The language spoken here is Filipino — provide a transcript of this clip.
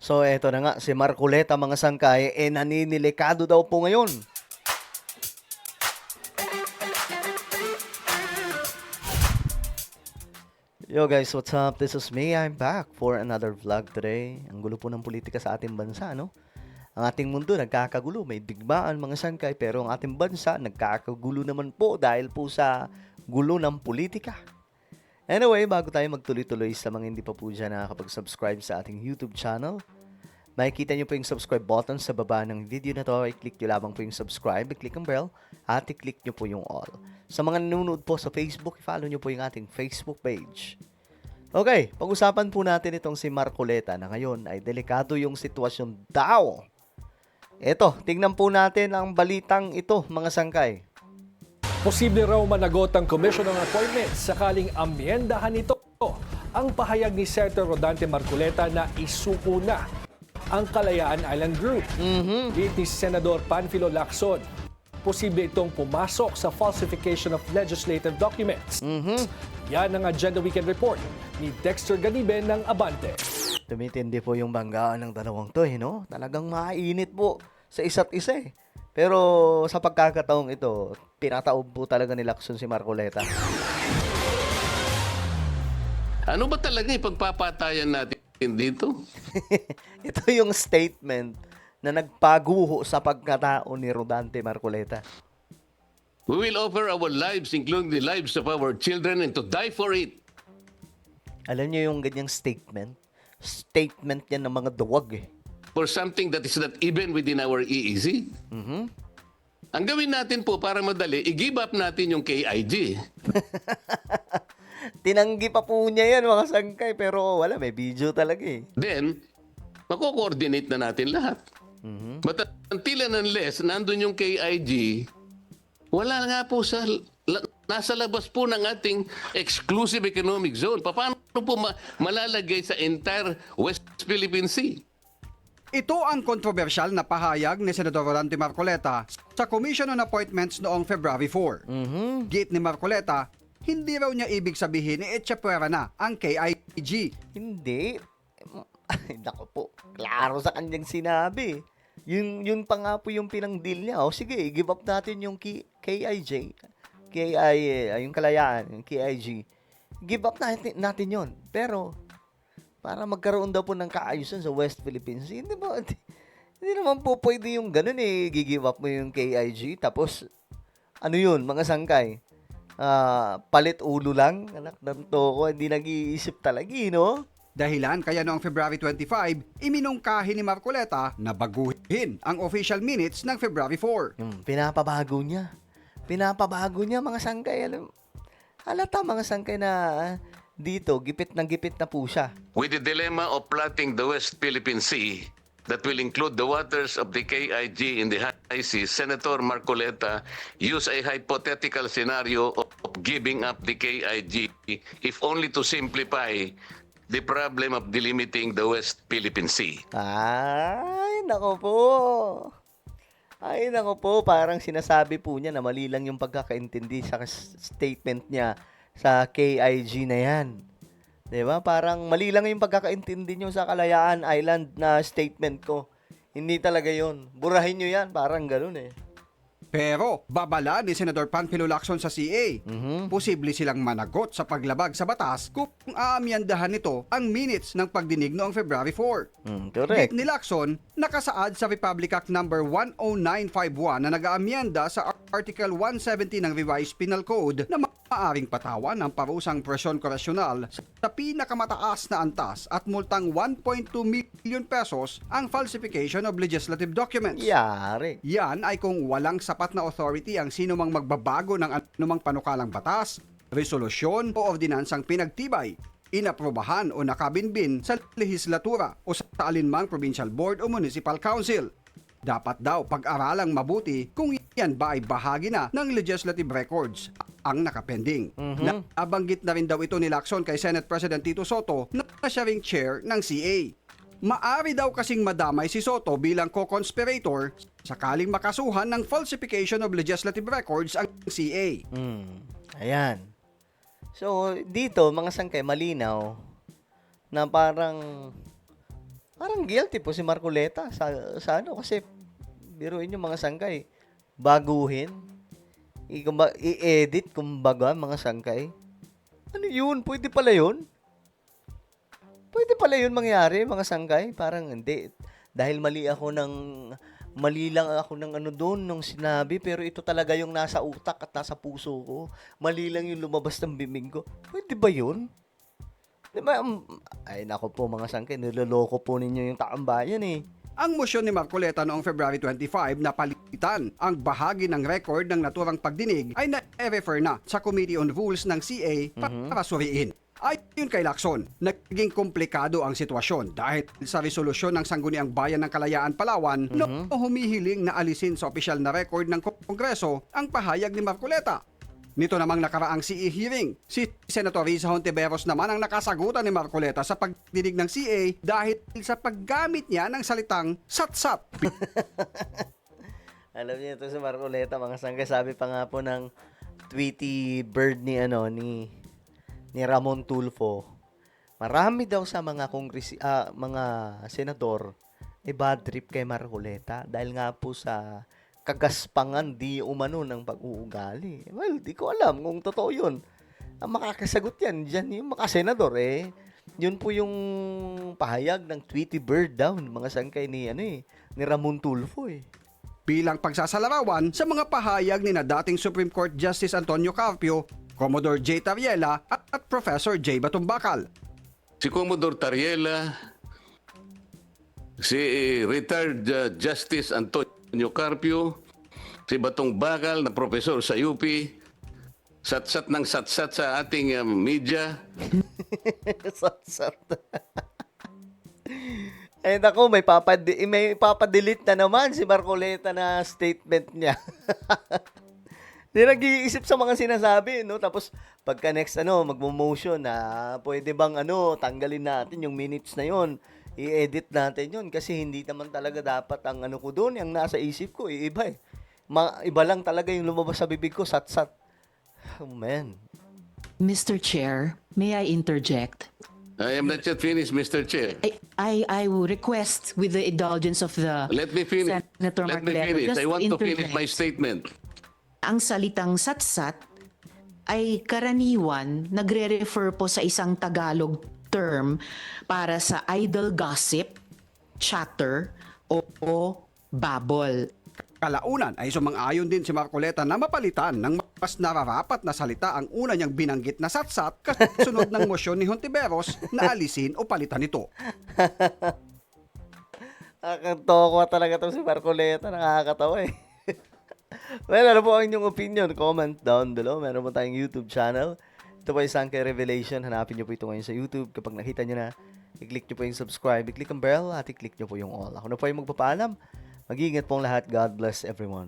So eto na nga, si Marcoleta mga sangkay, naninilikado daw po ngayon. Yo guys, what's up? This is me. I'm back for another vlog today. Ang gulo po ng politika sa ating bansa, no? Ang ating mundo nagkakagulo, may digmaan mga sangkay, pero ang ating bansa nagkakagulo naman po dahil po sa gulo ng politika. Anyway, bago tayo magtuloy-tuloy sa mga hindi pa po dyan nakakapag-subscribe sa ating YouTube channel, makikita nyo po yung subscribe button sa baba ng video na to. I-click nyo lamang po yung subscribe, i-click ang bell, at i-click nyo po yung all. Sa mga nanonood po sa Facebook, i-follow nyo po yung ating Facebook page. Okay, pag-usapan po natin itong si Marcoleta na ngayon ay delikado yung sitwasyon daw. Eto, tingnan po natin ang balitang ito, mga sangkay. Posible raw managot ang Commission on Appointments sakaling amyendahan ito ang pahayag ni Senator Rodante Marcoleta na isuko na ang Kalayaan Island Group. Ni Senador Panfilo Lacson, posible itong pumasok sa falsification of legislative documents. Yan ang Agenda Weekend Report ni Dexter Ganibe ng Abante. Tumitindi po yung banggaan ng dalawang to, no? Talagang mainit po sa isa't isa eh. Pero sa pagkakataong ito, pinataob po talaga ni Lacson si Marcoleta. Ano ba talaga ipagpapatayan natin dito? Ito yung statement na nagpaguho sa pagkatao ni Rodante Marcoleta. We will offer our lives, including the lives of our children, and to die for it. Alam niyo yung ganyang statement? Statement yan ng mga duwag eh. For something that is not even within our EEZ. Ang gawin natin po para madali, i-give up natin yung KIG. Tinanggi pa po niya yan mga sangkay pero wala, may video talaga eh. Then, mako-coordinate na natin lahat. But until and unless nandun yung KIG, wala nga po nasa labas po ng ating exclusive economic zone. Paano po malalagay sa entire West Philippine Sea? Ito ang kontrobersyal na pahayag ni Senador Rodante Marcoleta sa Commission on Appointments noong February 4. Giit ni Marcoleta, hindi raw niya ibig sabihin ni Echepuera na ang KIG. Hindi. Ay, naku po. Klaro sa kanyang sinabi. Yun pa nga po yung pinang-deal niya. O sige, give up natin yung KIJ. Yung Kalayaan, yung KIG. Give up natin yun. Pero, para magkaroon daw po ng kaayusan sa West Philippines, hindi naman po pwede yung ganun eh. Gigive up mo yung KIG. Tapos, ano yun, mga sangkay? Palit ulo lang. Anak ng toko, hindi nag-iisip talaga, no? Dahilan kaya noong February 25, iminungkahi ni Marcoleta na baguhin ang official minutes ng February 4. Pinapabago niya. Pinapabago niya mga sangkay. Halata mga sangkay na dito, gipit na po siya. With the dilemma of plotting the West Philippine Sea that will include the waters of the KIG in the high seas, Senator Marcoleta used a hypothetical scenario of giving up the KIG if only to simplify the problem of delimiting the West Philippine Sea. Ay, nako po. Ay, nako po. Parang sinasabi po niya na mali lang yung pagkakaintindi sa statement niya sa KIG na yan. Diba? Parang mali lang yung pagkakaintindi niyo sa Kalayaan Island na statement ko. Hindi talaga yun. Burahin niyo yan. Parang ganun eh. Pero babala ni Senador Panfilo Lacson sa CA, posible silang managot sa paglabag sa batas kung aamyandahan nito ang minutes ng pagdinig noong February 4. Correct. Giit ni Lacson, nakasaad sa Republic Act No. 10951 na nag-aamyanda sa Article 170 ng Revised Penal Code na maaaring patawan ng parusang presyon koresyonal sa pinakamataas na antas at multang 1.2 million pesos ang falsification of legislative documents. Yari. Yan ay kung walang sapat na authority ang sino mang magbabago ng anumang panukalang batas, resolusyon o ordinansang pinagtibay, inaprobahan o nakabinbin sa lehislatura o sa alinmang provincial board o municipal council. Dapat daw pag-aralang mabuti kung yan ba ay bahagi na ng legislative records ang nakapending. Nabanggit na rin daw ito ni Lacson kay Senate President Tito Soto na siya ring chair ng CA. Maari daw kasing madamay si Soto bilang co-conspirator sakaling makasuhan ng falsification of legislative records ang CA. Ayan. So, dito, mga sangkay, malinaw na parang Parang guilty po si Marcoleta sa ano kasi biruin yung mga sangkay. Baguhin. I-edit kumbaga mga sangkay. Ano yun? Pwede pala yun? Pwede pala yun mangyari mga sangkay? Parang hindi. Dahil mali lang ako ng ano doon nung sinabi pero ito talaga yung nasa utak at nasa puso ko. Mali lang yung lumabas ng bibig ko. Pwede ba yun? Di ba? Ay nako po mga sangkay, niloloko po ninyo yung taong bayan eh. Ang mosyon ni Marcoleta noong February 25 na palitan ang bahagi ng record ng naturang pagdinig ay na-refer na sa Committee on Rules ng CA para suriin. Ayon kay Lacson, naging komplikado ang sitwasyon dahil sa resolusyon ng Sangguniang Bayan ng Kalayaan Palawan noong humihiling na alisin sa opisyal na record ng Kongreso ang pahayag ni Marcoleta. Nito namang nakaraang CA hearing, si Senator Risa Hontiveros naman ang nakasagutan ni Marcoleta sa pagdinig ng CA dahil sa paggamit niya ng salitang satsat. Alam niyo ito si Marcoleta, mga sangkay, sabi pa nga po ng Tweety Bird ni Ramon Tulfo. Marami daw sa mga mga senador bad trip kay Marcoleta dahil nga po sa kagaspangan di umano ng pag-uugali. Well, di ko alam kung totoo yun. Ang makakasagot yan, dyan yung mga senador Yun po yung pahayag ng Tweety Bird daw, mga sangkay ni Ramon Tulfo Bilang pagsasalarawan sa mga pahayag ni na dating Supreme Court Justice Antonio Carpio, Commodore J. Tariela at Professor J. Batumbakal. Si Commodore Tariela, si retired Justice Antonio Carpio, si Batong Bakal na profesor sa UP, satsat ng satsat sa ating media. Satsat. Ay nako, may papadelete na naman si Marcoleta na statement niya. Hindi nag-iisip sa mga sinasabi, no? Tapos pagka next magmo-motion na pwede bang tanggalin natin yung minutes na yon, i-edit natin yon kasi hindi naman talaga dapat ang ko doon, yung nasa isip ko, iba iba lang talaga yung lumabas sa bibig ko, satsat. Oh man. Mr. Chair, may I interject? I am not yet finished, Mr. Chair. I will request with the indulgence of the Let me finish. Senator Let me Marcoleta, finish. just I want to finish interject. my statement. Ang salitang satsat ay karaniwan nagre-refer po sa isang Tagalog term para sa idle gossip, chatter, o babble. Kalaunan ay sumang-ayon din si Marcoleta na mapalitan ng mas nararapat na salita ang una niyang binanggit na satsat kasunod ng mosyon ni Hontiveros na alisin o palitan ito. Nakakatawa talaga to si Marcoleta, nakakatawa Well, ano po ang inyong opinion? Comment down below. Meron po tayong YouTube channel. Ito po yung Sangkay Revelation. Hanapin nyo po ito ngayon sa YouTube. Kapag nakita nyo na, i-click nyo po yung subscribe, i-click ang bell, at i-click nyo po yung all. Ako na po yung magpapaalam. Mag-iingat pong lahat. God bless everyone.